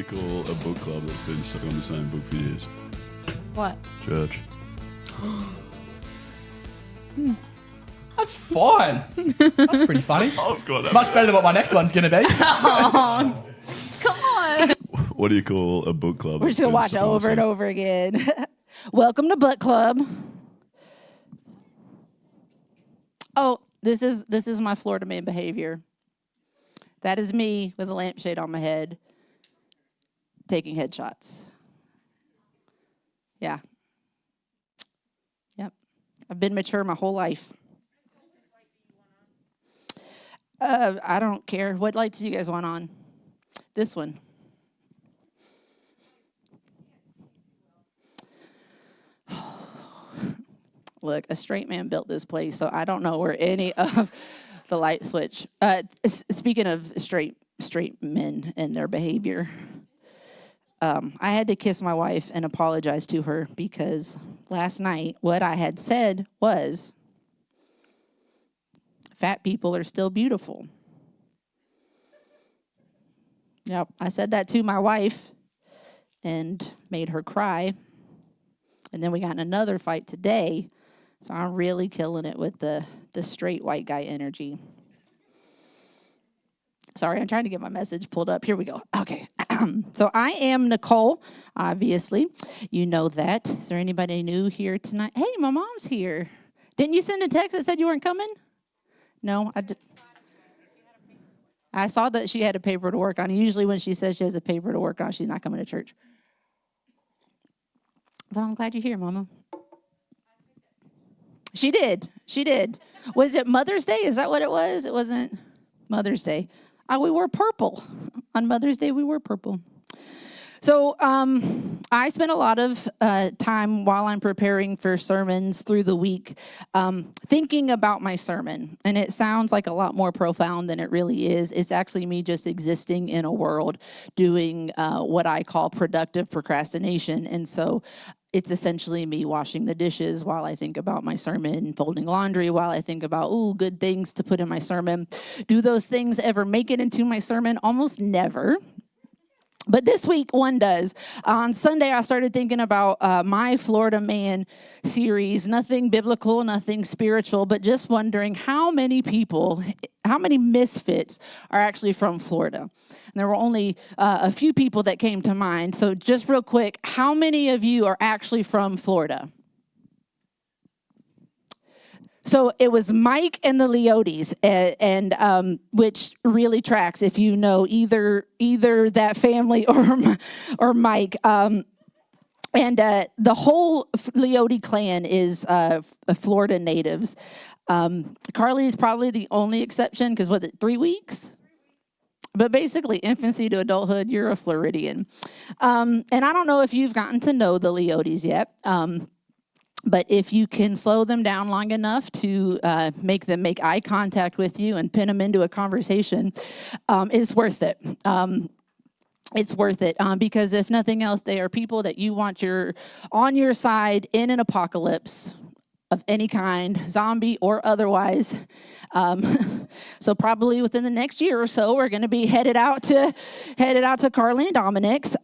call a book club that's been stuck on the same book for years? What? Church. That's fine. That's pretty funny. I was quite Much better than what my next one's going to be. Come on. What do you call a book club? We're just going to watch it over and over again. Welcome to Book Club. Oh, this is my Florida man behavior. That is me with a lampshade on my head taking headshots. Yeah. Yep. I've been mature my whole life. I don't care. What lights do you guys want on? This one. Look, a straight man built this place, so I don't know where any of the light switch. Speaking of straight men and their behavior, I had to kiss my wife and apologize to her because last night what I had said was, fat people are still beautiful. Yep, I said that to my wife and made her cry. And then we got in another fight today. So I'm really killing it with the straight white guy energy. Sorry, I'm trying to get my message pulled up. Here we go. Okay. So I am Nicole, obviously. You know that. Is there anybody new here tonight? Hey, my mom's here. Didn't you send a text that said you weren't coming? No, I saw that she had a paper to work on. Usually when she says she has a paper to work on, she's not coming to church. But I'm glad you're here, Mama. She did. Was it Mother's Day? Is that what it was? It wasn't Mother's Day. We wore purple. On Mother's Day, we wore purple. So I spent a lot of time while I'm preparing for sermons through the week thinking about my sermon. And it sounds like a lot more profound than it really is. It's actually me just existing in a world doing what I call productive procrastination. And so it's essentially me washing the dishes while I think about my sermon, folding laundry while I think about, good things to put in my sermon. Do those things ever make it into my sermon? Almost never. But this week, one does. On Sunday, I started thinking about my Florida Man series. Nothing biblical, nothing spiritual, but just wondering how many misfits are actually from Florida. And there were only a few people that came to mind. So just real quick, how many of you are actually from Florida? So it was Mike and the Leotes, and which really tracks if you know either that family or Mike. And the whole Leote clan is Florida natives. Carly is probably the only exception because, 3 weeks? But basically, infancy to adulthood, you're a Floridian. And I don't know if you've gotten to know the Leotes yet. But if you can slow them down long enough to make them make eye contact with you and pin them into a conversation, it's worth it. It's worth it because if nothing else, they are people that you want on your side in an apocalypse of any kind, zombie or otherwise. So probably within the next year or so, we're going to be headed out to Carly and Dominic's.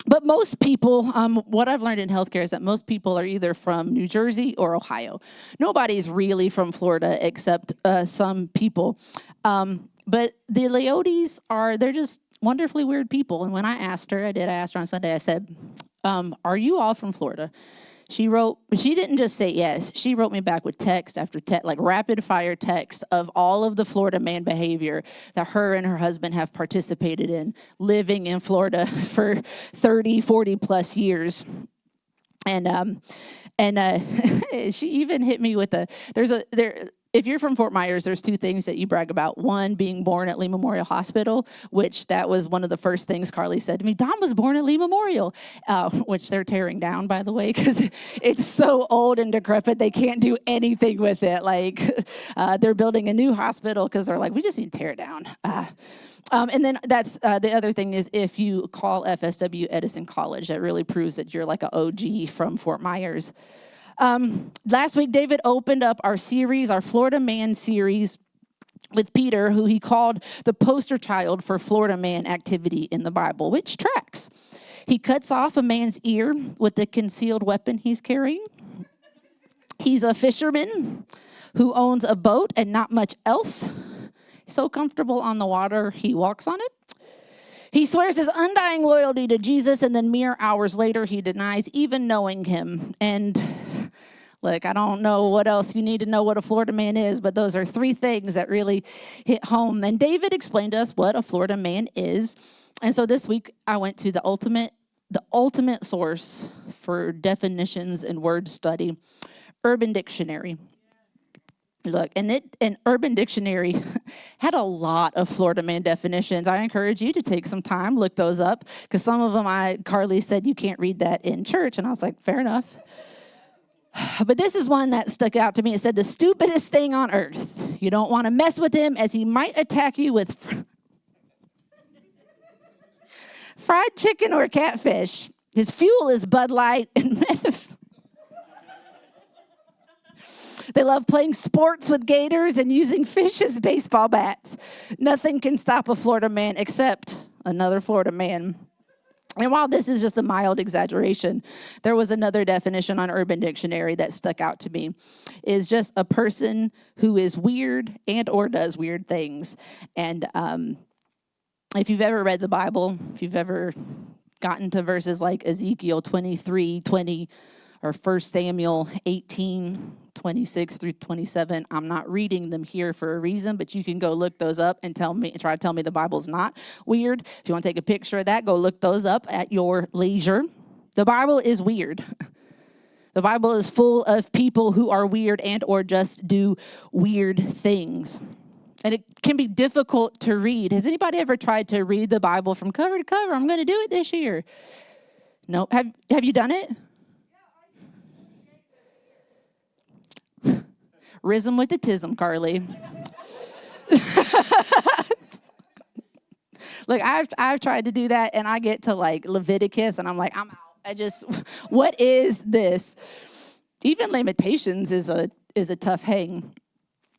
But most people, what I've learned in healthcare is that most people are either from New Jersey or Ohio. Nobody's really from Florida except some people. But the Leotes they're just wonderfully weird people. And when I asked her on Sunday, I said, are you all from Florida? She didn't just say yes. She wrote me back with text after text, like rapid fire text of all of the Florida man behavior that her and her husband have participated in living in Florida for 30, 40 plus years. And she even hit me with if you're from Fort Myers, there's two things that you brag about. One, being born at Lee Memorial Hospital, which that was one of the first things Carly said to me. Dom was born at Lee Memorial, which they're tearing down, by the way, because it's so old and decrepit, they can't do anything with it. Like, they're building a new hospital because they're like, we just need to tear it down. And then that's the other thing is if you call FSW Edison College, that really proves that you're like an OG from Fort Myers. Last week, David opened up our series, our Florida Man series, with Peter, who he called the poster child for Florida man activity in the Bible, which tracks. He cuts off a man's ear with the concealed weapon he's carrying. He's a fisherman who owns a boat and not much else. So comfortable on the water, he walks on it. He swears his undying loyalty to Jesus, and then mere hours later, he denies even knowing him. And look, I don't know what else you need to know what a Florida man is, but those are three things that really hit home. And David explained to us what a Florida man is. And so this week, I went to the ultimate source for definitions and word study, Urban Dictionary. Look, and Urban Dictionary had a lot of Florida man definitions. I encourage you to take some time, look those up, because some of them Carly said you can't read that in church, and I was like, fair enough. But this is one that stuck out to me. It said, the stupidest thing on earth. You don't want to mess with him, as he might attack you with fried chicken or catfish. His fuel is Bud Light and methamphetamine. They love playing sports with gators and using fish as baseball bats. Nothing can stop a Florida man except another Florida man. And while this is just a mild exaggeration, there was another definition on Urban Dictionary that stuck out to me, is just a person who is weird and or does weird things. And if you've ever read the Bible, if you've ever gotten to verses like Ezekiel 23:20 or 1 Samuel 18:26 through 27, I'm not reading them here for a reason, but you can go look those up and try to tell me the Bible's not weird. If you want to take a picture of that, go look those up at your leisure. The Bible is weird. The Bible is full of people who are weird and or just do weird things. And it can be difficult to read. Has anybody ever tried to read the Bible from cover to cover? I'm going to do it this year. No. Have you done it? Rhythm with the tism, Carly. Look, I've tried to do that, and I get to like Leviticus, and I'm like, I'm out. What is this? Even Lamentations is a tough hang.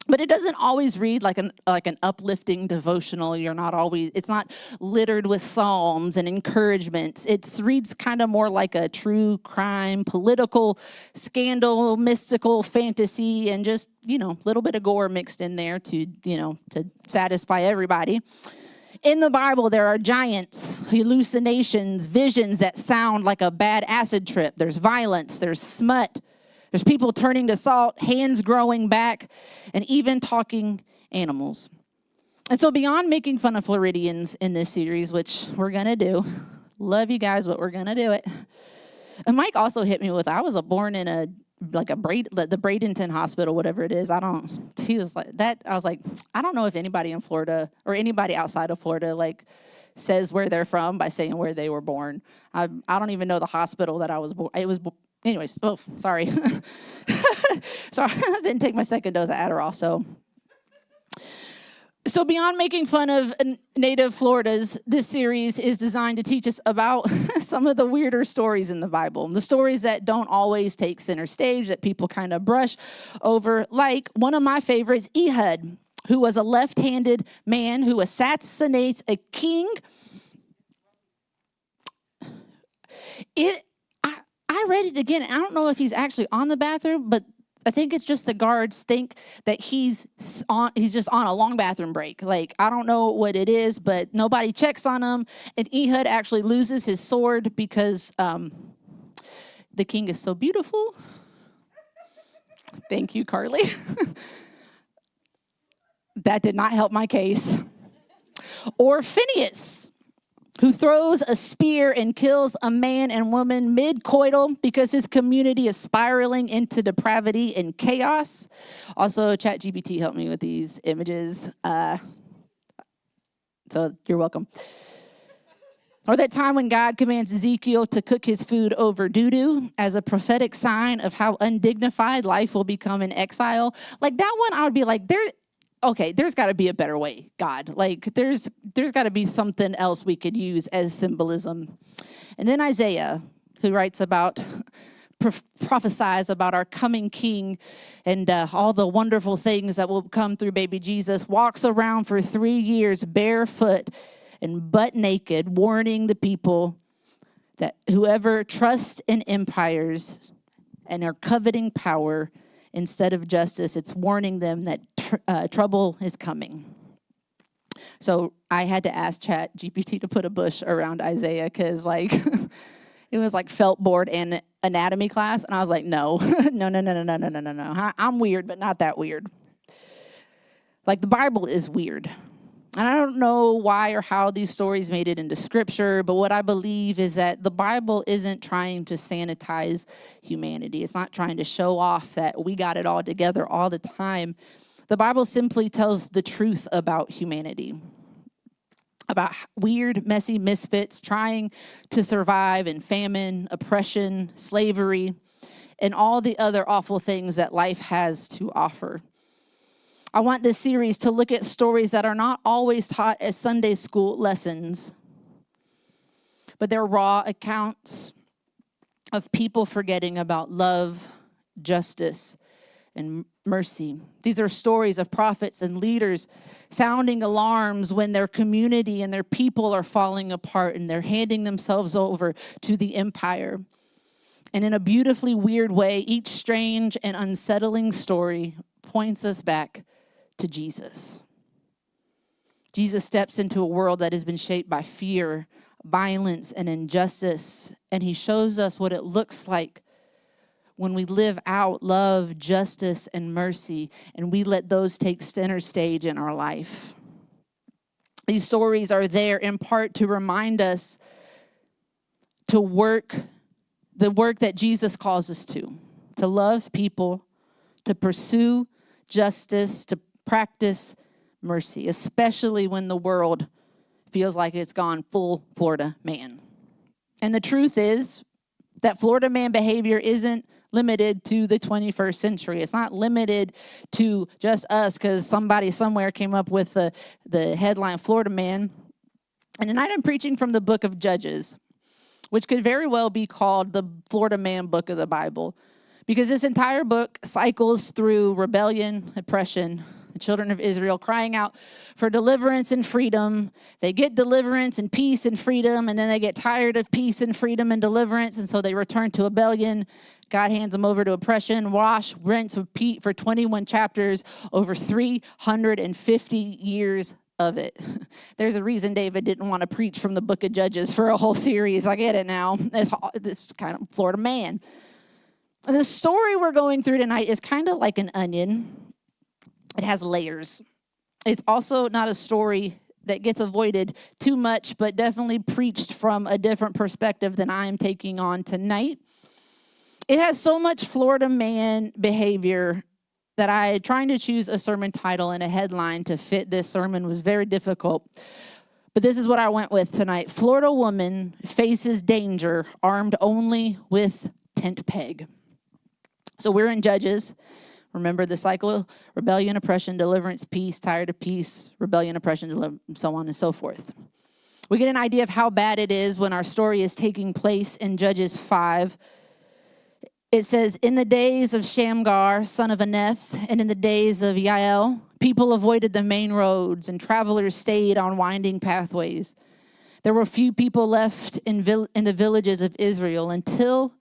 But it doesn't always read like an uplifting devotional. It's not littered with psalms and encouragements. It reads kind of more like a true crime, political scandal, mystical fantasy, and just, a little bit of gore mixed in there to satisfy everybody. In the Bible, there are giants, hallucinations, visions that sound like a bad acid trip. There's violence, there's smut. There's people turning to salt, hands growing back, and even talking animals. And so beyond making fun of Floridians in this series, which we're going to do, love you guys, but we're going to do it. And Mike also hit me with, I was born in the Bradenton Hospital, whatever it is. He was like that. I was like, I don't know if anybody in Florida or anybody outside of Florida, says where they're from by saying where they were born. I don't even know the hospital that I was born. Anyways, sorry. Sorry, I didn't take my second dose of Adderall, So beyond making fun of native Floridas, this series is designed to teach us about some of the weirder stories in the Bible, the stories that don't always take center stage, that people kind of brush over, like one of my favorites, Ehud, who was a left-handed man who assassinates a king. I read it again. I don't know if he's actually on the bathroom, but I think it's just the guards think that he's just on a long bathroom break. I don't know what it is, but nobody checks on him. And Ehud actually loses his sword because the king is so beautiful. Thank you, Carly. That did not help my case. Or Phineas, who throws a spear and kills a man and woman mid-coital because his community is spiraling into depravity and chaos. Also, ChatGPT helped me with these images, so you're welcome. Or that time when God commands Ezekiel to cook his food over doo-doo as a prophetic sign of how undignified life will become in exile. That one, I would be like, there's got to be a better way, God. There's got to be something else we could use as symbolism. And then Isaiah, who writes about prophesies about our coming king and all the wonderful things that will come through baby Jesus, walks around for 3 years barefoot and butt naked, warning the people that whoever trusts in empires and are coveting power instead of justice, it's warning them that trouble is coming. So I had to ask Chat GPT to put a bush around Isaiah because, like, it was like felt board and anatomy class. And I was like, no, no. I'm weird, but not that weird. Like, the Bible is weird. And I don't know why or how these stories made it into scripture, but what I believe is that the Bible isn't trying to sanitize humanity. It's not trying to show off that we got it all together all the time. The Bible simply tells the truth about humanity, about weird, messy misfits trying to survive in famine, oppression, slavery, and all the other awful things that life has to offer. I want this series to look at stories that are not always taught as Sunday school lessons, but they're raw accounts of people forgetting about love, justice, and mercy. These are stories of prophets and leaders sounding alarms when their community and their people are falling apart and they're handing themselves over to the empire. And in a beautifully weird way, each strange and unsettling story points us back to Jesus. Jesus steps into a world that has been shaped by fear, violence, and injustice, and he shows us what it looks like when we live out love, justice, and mercy, and we let those take center stage in our life. These stories are there in part to remind us to work the work that Jesus calls us to love people, to pursue justice, to practice mercy, especially when the world feels like it's gone full Florida man. And the truth is that Florida man behavior isn't limited to the 21st century. It's not limited to just us because somebody somewhere came up with the headline Florida man. And tonight I'm preaching from the book of Judges, which could very well be called the Florida man book of the Bible, because this entire book cycles through rebellion, oppression, the children of Israel crying out for deliverance and freedom. They get deliverance and peace and freedom, and then they get tired of peace and freedom and deliverance, and so they return to rebellion. God hands them over to oppression, wash, rinse, repeat for 21 chapters over 350 years of it. There's a reason David didn't want to preach from the book of Judges for a whole series. I get it now. It's kind of Florida man. The story we're going through tonight is kind of like an onion. It has layers. It's also not a story that gets avoided too much, but definitely preached from a different perspective than I'm taking on tonight. It has so much Florida man behavior that trying to choose a sermon title and a headline to fit this sermon was very difficult. But this is what I went with tonight. Florida woman faces danger armed only with tent peg. So we're in Judges. Remember the cycle: rebellion, oppression, deliverance, peace, tired of peace, rebellion, oppression, so on and so forth. We get an idea of how bad it is when our story is taking place in Judges 5. It says, in the days of Shamgar, son of Aneth, and in the days of Yael, people avoided the main roads, and travelers stayed on winding pathways. There were few people left in the villages of Israel until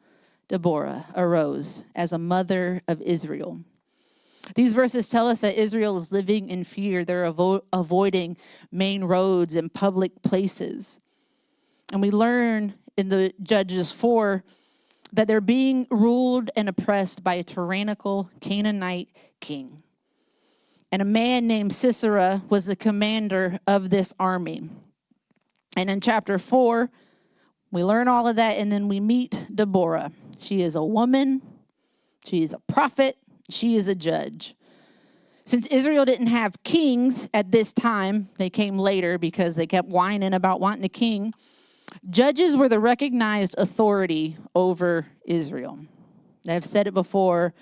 Deborah arose as a mother of Israel. These verses tell us that Israel is living in fear. They're avoiding main roads and public places. And we learn in the Judges 4 that they're being ruled and oppressed by a tyrannical Canaanite king. And a man named Sisera was the commander of this army. And in chapter 4, we learn all of that, and then we meet Deborah. She is a woman, she is a prophet, she is a judge. Since Israel didn't have kings at this time, they came later because they kept whining about wanting a king. Judges were the recognized authority over Israel. I've said it before,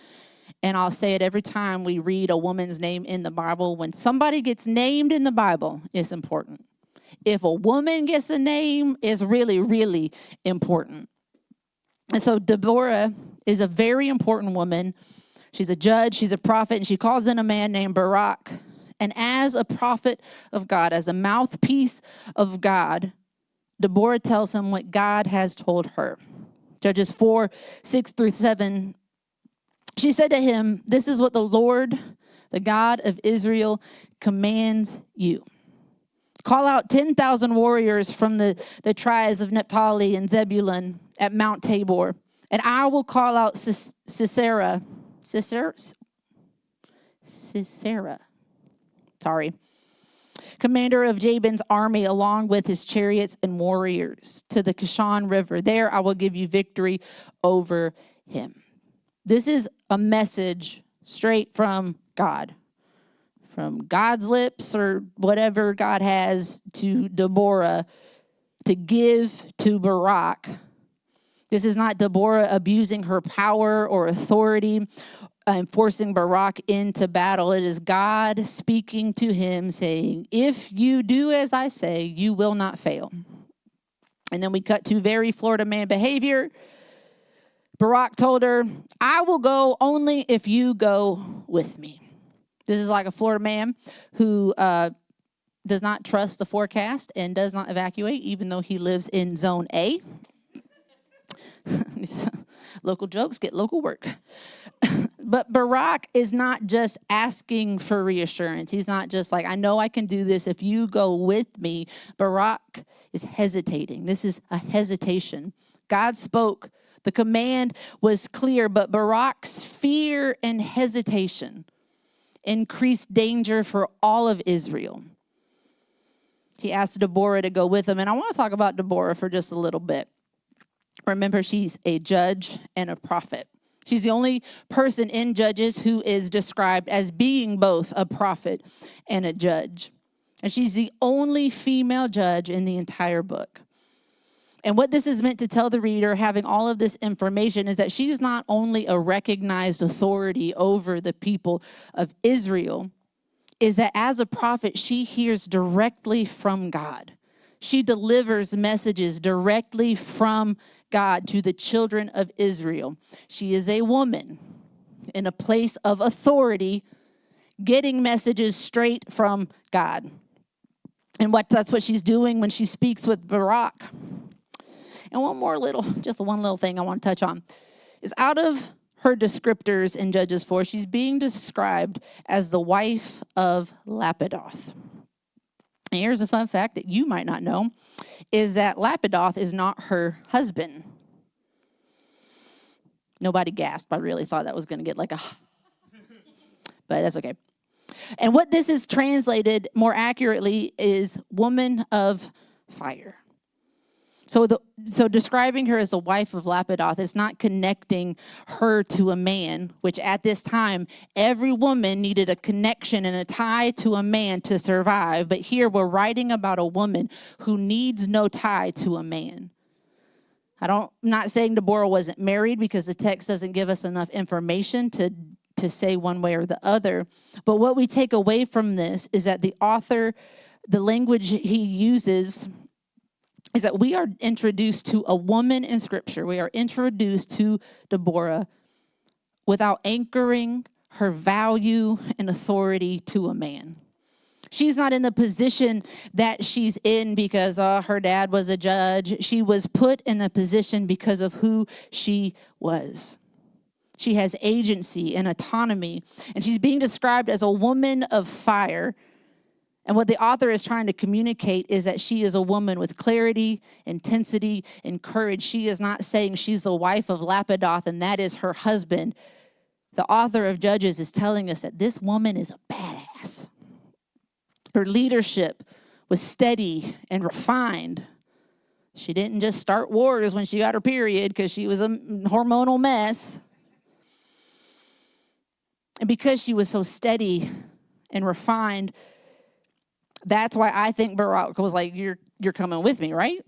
and I'll say it every time we read a woman's name in the Bible. When somebody gets named in the Bible, it's important. If a woman gets a name, it's really, really important. And so Deborah is a very important woman. She's a judge, she's a prophet, and she calls in a man named Barak. And as a prophet of God, as a mouthpiece of God, Deborah tells him what God has told her. Judges 4:6-7. She said to him, "This is what the Lord, the God of Israel, commands you. Call out 10,000 warriors from the tribes of Naphtali and Zebulun at Mount Tabor, and I will call out Sisera, commander of Jabin's army, along with his chariots and warriors, to the Kishon River. There I will give you victory over him." This is a message straight from God. From God's lips or whatever God has to Deborah to give to Barak. This is not Deborah abusing her power or authority and forcing Barak into battle. It is God speaking to him saying, if you do as I say, you will not fail. And then we cut to very Florida man behavior. Barak told her, I will go only if you go with me. This is like a Florida man who does not trust the forecast and does not evacuate, even though he lives in Zone A. Local jokes get local work. But Barak is not just asking for reassurance. He's not just like, I know I can do this if you go with me. Barak is hesitating. This is a hesitation. God spoke. The command was clear, but Barak's fear and hesitation increased danger for all of Israel. He asked Deborah to go with him. And I want to talk about Deborah for just a little bit. Remember, she's a judge and a prophet. She's the only person in Judges who is described as being both a prophet and a judge. And she's the only female judge in the entire book. And what this is meant to tell the reader, having all of this information, is that she's not only a recognized authority over the people of Israel, is that as a prophet, she hears directly from God. She delivers messages directly from God to the children of Israel. She is a woman in a place of authority, getting messages straight from God. And that's what she's doing when she speaks with Barak. And one little thing I want to touch on is out of her descriptors in Judges 4, she's being described as the wife of Lapidoth. And here's a fun fact that you might not know, is that Lapidoth is not her husband. Nobody gasped. I really thought that was going to get like a, but that's okay. And what this is translated more accurately is woman of fire. So describing her as a wife of Lapidoth is not connecting her to a man, which at this time, every woman needed a connection and a tie to a man to survive. But here we're writing about a woman who needs no tie to a man. I'm not saying Deborah wasn't married because the text doesn't give us enough information to say one way or the other. But what we take away from this is that the author, the language he uses, is that we are introduced to a woman in Scripture. We are introduced to Deborah without anchoring her value and authority to a man. She's not in the position that she's in because her dad was a judge. She was put in the position because of who she was. She has agency and autonomy, and she's being described as a woman of fire. And what the author is trying to communicate is that she is a woman with clarity, intensity, and courage. She is not saying she's the wife of Lapidoth and that is her husband. The author of Judges is telling us that this woman is a badass. Her leadership was steady and refined. She didn't just start wars when she got her period because she was a hormonal mess. And because she was so steady and refined, that's why I think Barak was like, you're coming with me, right?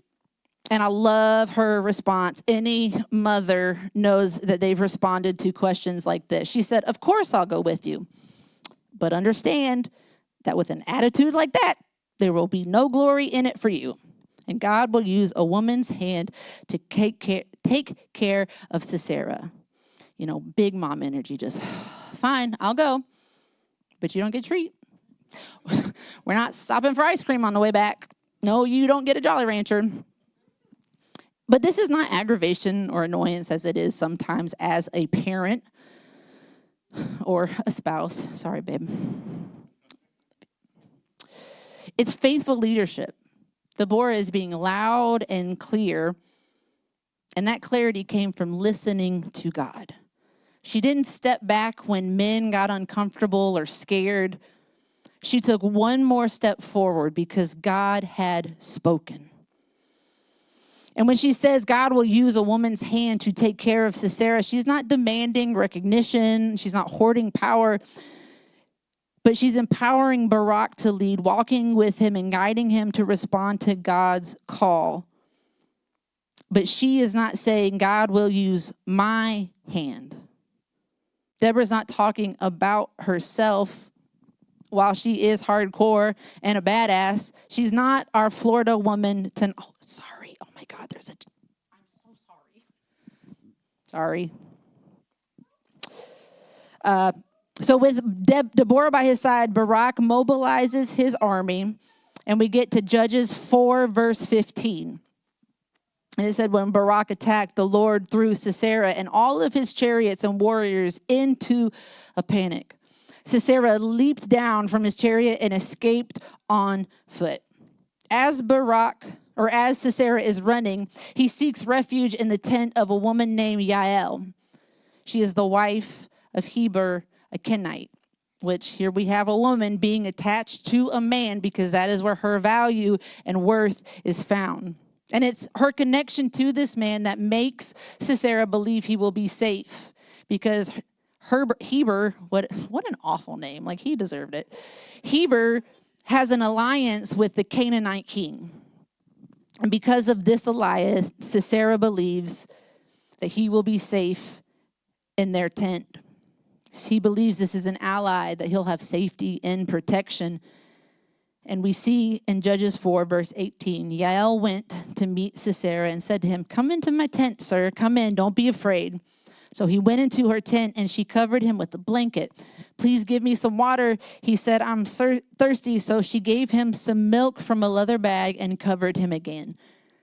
And I love her response. Any mother knows that they've responded to questions like this. She said, of course I'll go with you. But understand that with an attitude like that, there will be no glory in it for you. And God will use a woman's hand to take care of Sisera. big mom energy, just, fine, I'll go, but you don't get a treat. We're not stopping for ice cream on the way back. No, you don't get a Jolly Rancher. But this is not aggravation or annoyance as it is sometimes as a parent or a spouse. Sorry, babe. It's faithful leadership. Deborah is being loud and clear, and that clarity came from listening to God. She didn't step back when men got uncomfortable or scared. She took one more step forward because God had spoken. And when she says God will use a woman's hand to take care of Sisera, she's not demanding recognition. She's not hoarding power. But she's empowering Barak to lead, walking with him and guiding him to respond to God's call. But she is not saying God will use my hand. Deborah's not talking about herself. While she is hardcore and a badass, she's not our Florida woman. Oh, sorry. Oh my God, I'm so sorry. Sorry. So with Deborah by his side, Barak mobilizes his army, and we get to Judges 4, verse 15. And it said, when Barak attacked, the Lord threw Sisera and all of his chariots and warriors into a panic. Sisera leaped down from his chariot and escaped on foot. As Sisera is running, he seeks refuge in the tent of a woman named Yael. She is the wife of Heber, a Kenite, which here we have a woman being attached to a man because that is where her value and worth is found. And it's her connection to this man that makes Sisera believe he will be safe because Heber, what an awful name. Like, he deserved it. Heber has an alliance with the Canaanite king. And because of this alliance, Sisera believes that he will be safe in their tent. He believes this is an ally, that he'll have safety and protection. And we see in Judges 4, verse 18, Yael went to meet Sisera and said to him, "Come into my tent, sir. Come in. Don't be afraid." So he went into her tent, and she covered him with a blanket. "Please give me some water," he said. "I'm thirsty." So she gave him some milk from a leather bag and covered him again.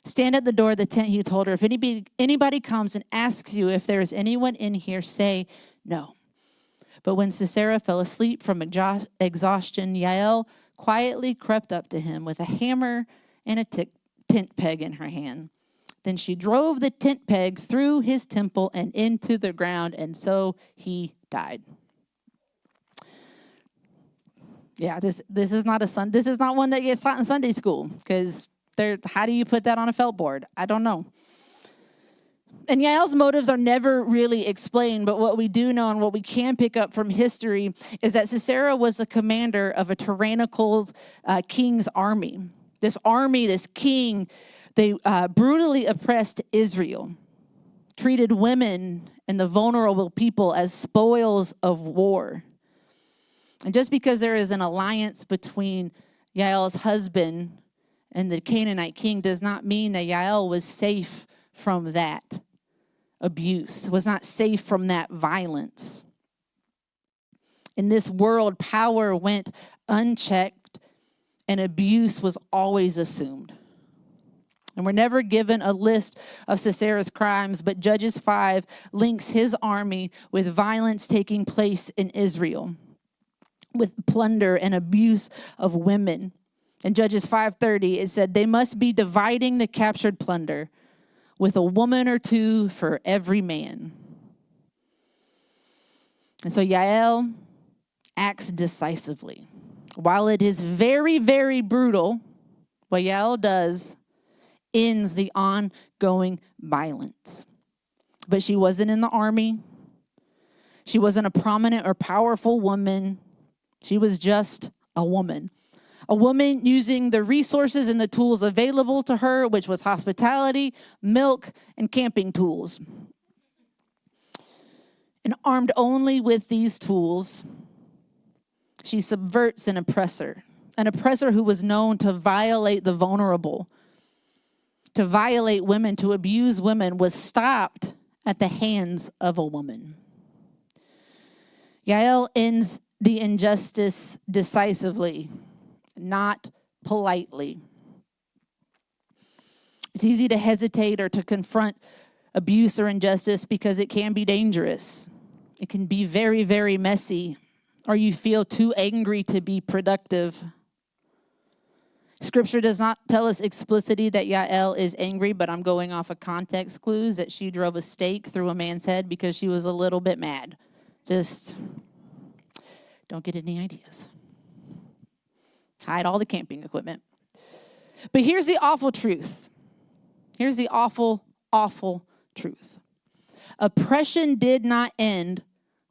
"Stand at the door of the tent," he told her. "If anybody comes and asks you if there is anyone in here, say no." But when Sisera fell asleep from exhaustion, Yael quietly crept up to him with a hammer and a tent peg in her hand. Then she drove the tent peg through his temple and into the ground, and so he died. Yeah, this is not this is not one that gets taught in Sunday school, because how do you put that on a felt board? I don't know. And Yael's motives are never really explained, but what we do know and what we can pick up from history is that Sisera was a commander of a tyrannical king's army. This army, this king, they brutally oppressed Israel, treated women and the vulnerable people as spoils of war. And just because there is an alliance between Yael's husband and the Canaanite king does not mean that Yael was safe from that abuse, was not safe from that violence. In this world, power went unchecked and abuse was always assumed. And we're never given a list of Sisera's crimes, but Judges 5 links his army with violence taking place in Israel, with plunder and abuse of women. In Judges 5:30, it said, "They must be dividing the captured plunder, with a woman or two for every man." And so Yael acts decisively. While it is very, very brutal, what Yael does ends the ongoing violence. But she wasn't in the army. She wasn't a prominent or powerful woman. She was just a woman. A woman using the resources and the tools available to her, which was hospitality, milk, and camping tools. And armed only with these tools, she subverts an oppressor who was known to violate the vulnerable, to violate women, to abuse women, was stopped at the hands of a woman. Yael ends the injustice decisively, not politely. It's easy to hesitate or to confront abuse or injustice because it can be dangerous. It can be very, very messy, or you feel too angry to be productive. Scripture does not tell us explicitly that Yael is angry, but I'm going off of context clues that she drove a stake through a man's head because she was a little bit mad. Just don't get any ideas. Hide all the camping equipment. But here's the awful truth. Here's the awful, awful truth. Oppression did not end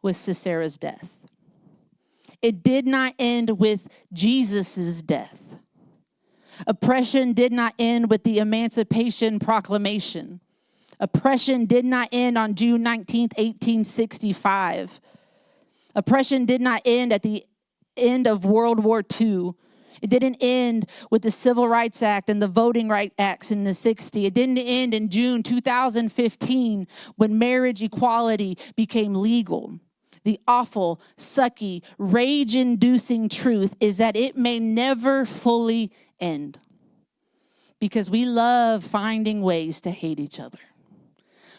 with Sisera's death. It did not end with Jesus' death. Oppression did not end with the Emancipation Proclamation. Oppression did not end on June 19th, 1865. Oppression did not end at the end of World War II. It didn't end with the Civil Rights Act and the Voting Rights Acts in the 60s. It didn't end in June 2015 when marriage equality became legal. The awful, sucky, rage-inducing truth is that it may never fully end because we love finding ways to hate each other.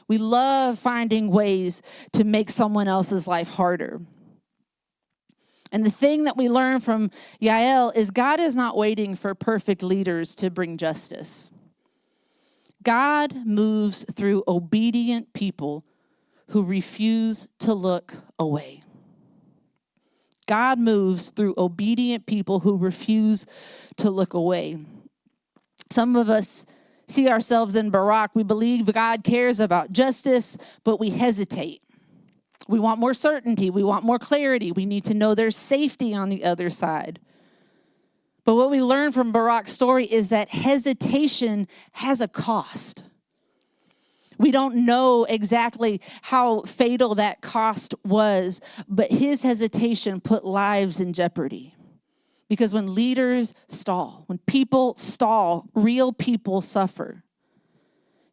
We love finding ways to make someone else's life harder. And the thing that we learn from Yael is God is not waiting for perfect leaders to bring justice. God moves through obedient people who refuse to look away. God moves through obedient people who refuse to look away. Some of us see ourselves in Barak. We believe God cares about justice, but we hesitate. We want more certainty. We want more clarity. We need to know there's safety on the other side. But what we learn from Barak's story is that hesitation has a cost. We don't know exactly how fatal that cost was, but his hesitation put lives in jeopardy. Because when leaders stall, when people stall, real people suffer.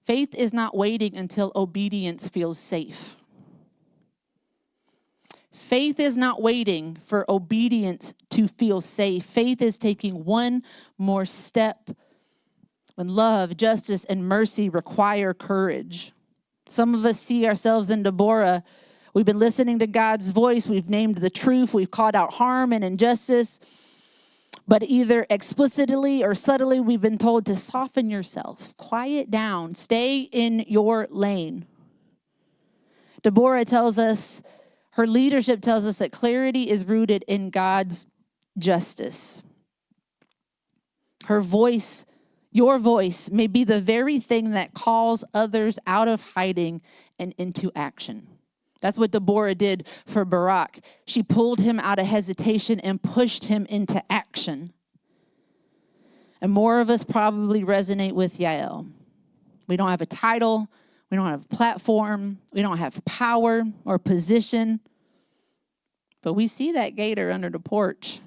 Faith is not waiting until obedience feels safe. Faith is not waiting for obedience to feel safe. Faith is taking one more step when love, justice, and mercy require courage. Some of us see ourselves in Deborah. We've been listening to God's voice. We've named the truth. We've called out harm and injustice. But either explicitly or subtly, we've been told to soften yourself, quiet down, stay in your lane. Deborah tells us, her leadership tells us that clarity is rooted in God's justice. Her voice, your voice, may be the very thing that calls others out of hiding and into action. That's what Deborah did for Barak. She pulled him out of hesitation and pushed him into action. And more of us probably resonate with Yael. We don't have a title. We don't have a platform. We don't have power or position. But we see that gator under the porch,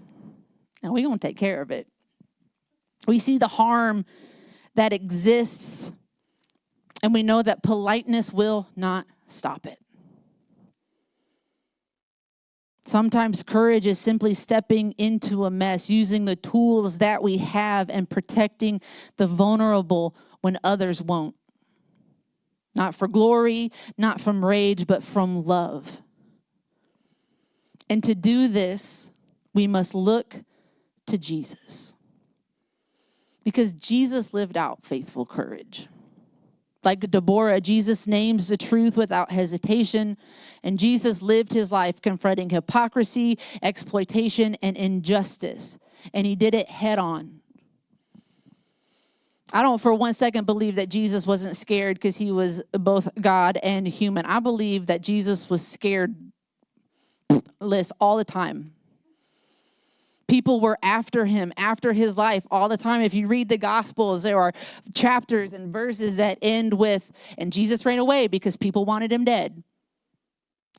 and we're going to take care of it. We see the harm that exists, and we know that politeness will not stop it. Sometimes courage is simply stepping into a mess, using the tools that we have and protecting the vulnerable when others won't. Not for glory, not from rage, but from love. And to do this, we must look to Jesus. Because Jesus lived out faithful courage. Like Deborah, Jesus names the truth without hesitation, and Jesus lived his life confronting hypocrisy, exploitation, and injustice, and he did it head on. I don't for 1 second believe that Jesus wasn't scared because he was both God and human. I believe that Jesus was scared all the time. People were after him, after his life all the time. If you read the Gospels, there are chapters and verses that end with, and Jesus ran away because people wanted him dead.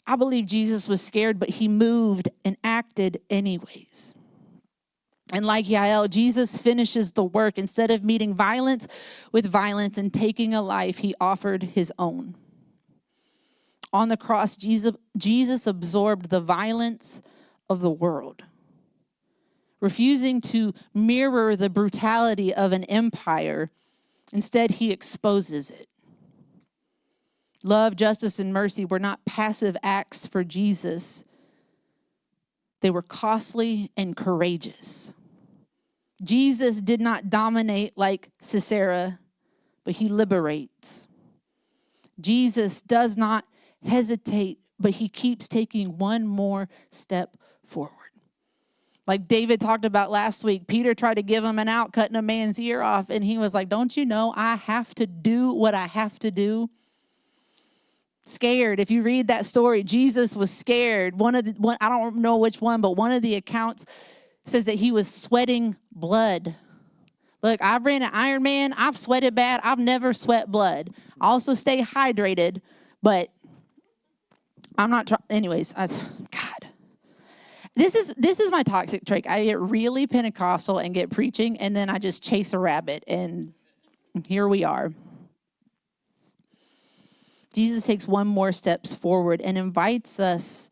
I believe Jesus was scared, but he moved and acted anyways. And like Yael, Jesus finishes the work. Instead of meeting violence with violence and taking a life, he offered his own. On the cross, Jesus absorbed the violence of the world, refusing to mirror the brutality of an empire. Instead, he exposes it. Love, justice, and mercy were not passive acts for Jesus. They were costly and courageous. Jesus did not dominate like Sisera, but he liberates. Jesus does not hesitate, but he keeps taking one more step forward. Like David talked about last week, Peter tried to give him an out, cutting a man's ear off, and he was like, don't you know I have to do what I have to do? Scared. If you read that story, Jesus was scared. I don't know which one, but one of the accounts says that he was sweating blood. Look, I've ran an Ironman. I've sweated bad. I've never sweat blood. I also stay hydrated, but I'm not trying. Anyways, God. This is my toxic trait. I get really Pentecostal and get preaching, and then I just chase a rabbit, and here we are. Jesus takes one more steps forward and invites us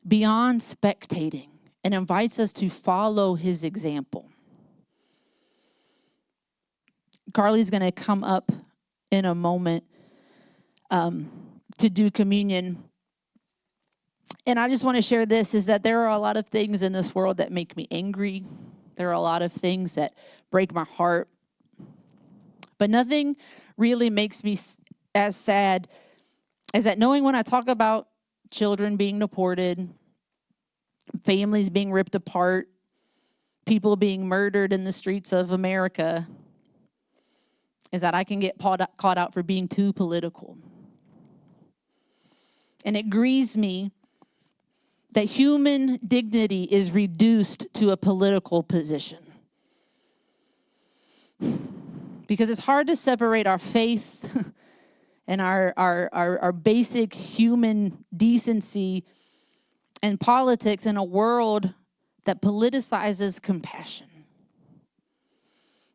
beyond spectating and invites us to follow his example. Carly's going to come up in a moment to do communion. And I just want to share this, is that there are a lot of things in this world that make me angry. There are a lot of things that break my heart. But nothing really makes me as sad as that knowing when I talk about children being deported, families being ripped apart, people being murdered in the streets of America, is that I can get caught out for being too political. And it grieves me that human dignity is reduced to a political position. Because it's hard to separate our faith and our basic human decency and politics in a world that politicizes compassion.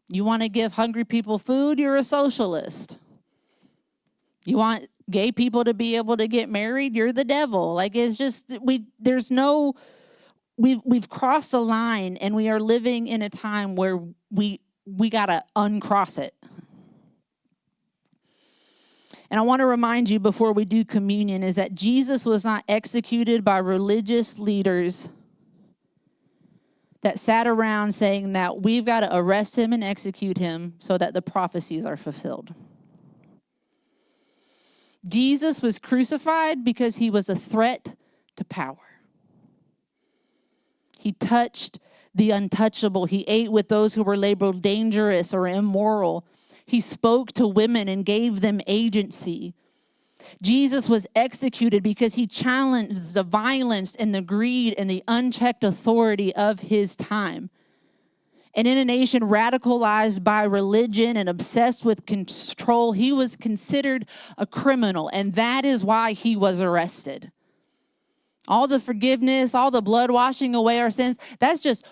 You want to give hungry people food, you're a socialist. You want gay people to be able to get married, you're the devil. Like, it's just, we've crossed a line, and we are living in a time where we got to uncross it. And I want to remind you before we do communion is that Jesus was not executed by religious leaders that sat around saying that we've got to arrest him and execute him so that the prophecies are fulfilled. Jesus was crucified because he was a threat to power. He touched the untouchable. He ate with those who were labeled dangerous or immoral. He spoke to women and gave them agency. Jesus was executed because he challenged the violence and the greed and the unchecked authority of his time. And in a nation radicalized by religion and obsessed with control, he was considered a criminal, and that is why he was arrested. All the forgiveness, all the blood washing away our sins, that's just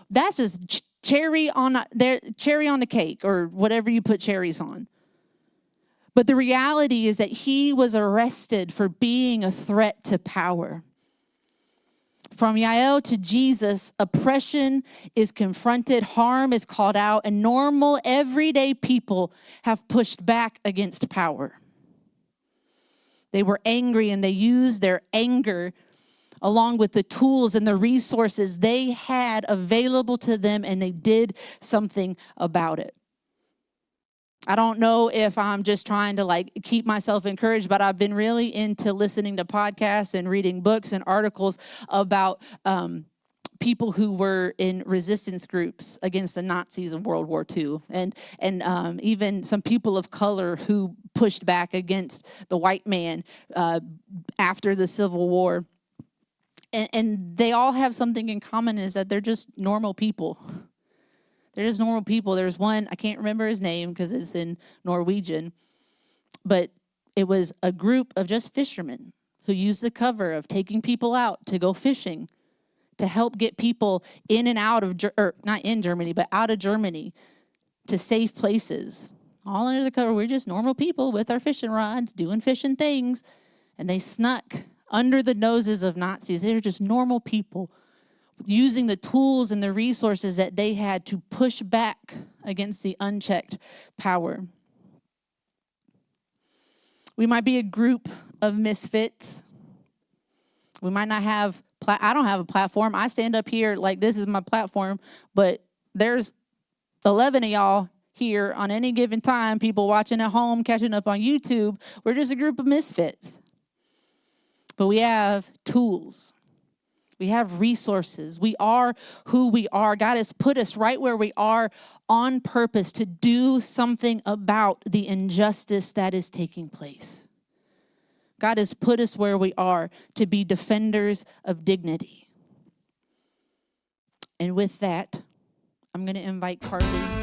cherry on the cake, or whatever you put cherries on. But the reality is that he was arrested for being a threat to power. From Yael to Jesus, oppression is confronted, harm is called out, and normal, everyday people have pushed back against power. They were angry, and they used their anger along with the tools and the resources they had available to them, and they did something about it. I don't know if I'm just trying to keep myself encouraged, but I've been really into listening to podcasts and reading books and articles about people who were in resistance groups against the Nazis in World War II, and even some people of color who pushed back against the white man after the Civil War. And they all have something in common, is that they're just normal people. They're just normal people. There's one, I can't remember his name because it's in Norwegian, but it was a group of just fishermen who used the cover of taking people out to go fishing to help get people in and out of, not in Germany, but out of Germany to safe places. All under the cover, we're just normal people with our fishing rods doing fishing things. And they snuck under the noses of Nazis. They're just normal people using the tools and the resources that they had to push back against the unchecked power. We might be a group of misfits. We might not have, I don't have a platform. I stand up here like this is my platform, but there's 11 of y'all here on any given time, people watching at home, catching up on YouTube. We're just a group of misfits. But we have tools. We have resources. We are who we are. God has put us right where we are on purpose to do something about the injustice that is taking place. God has put us where we are to be defenders of dignity. And with that, I'm going to invite Carly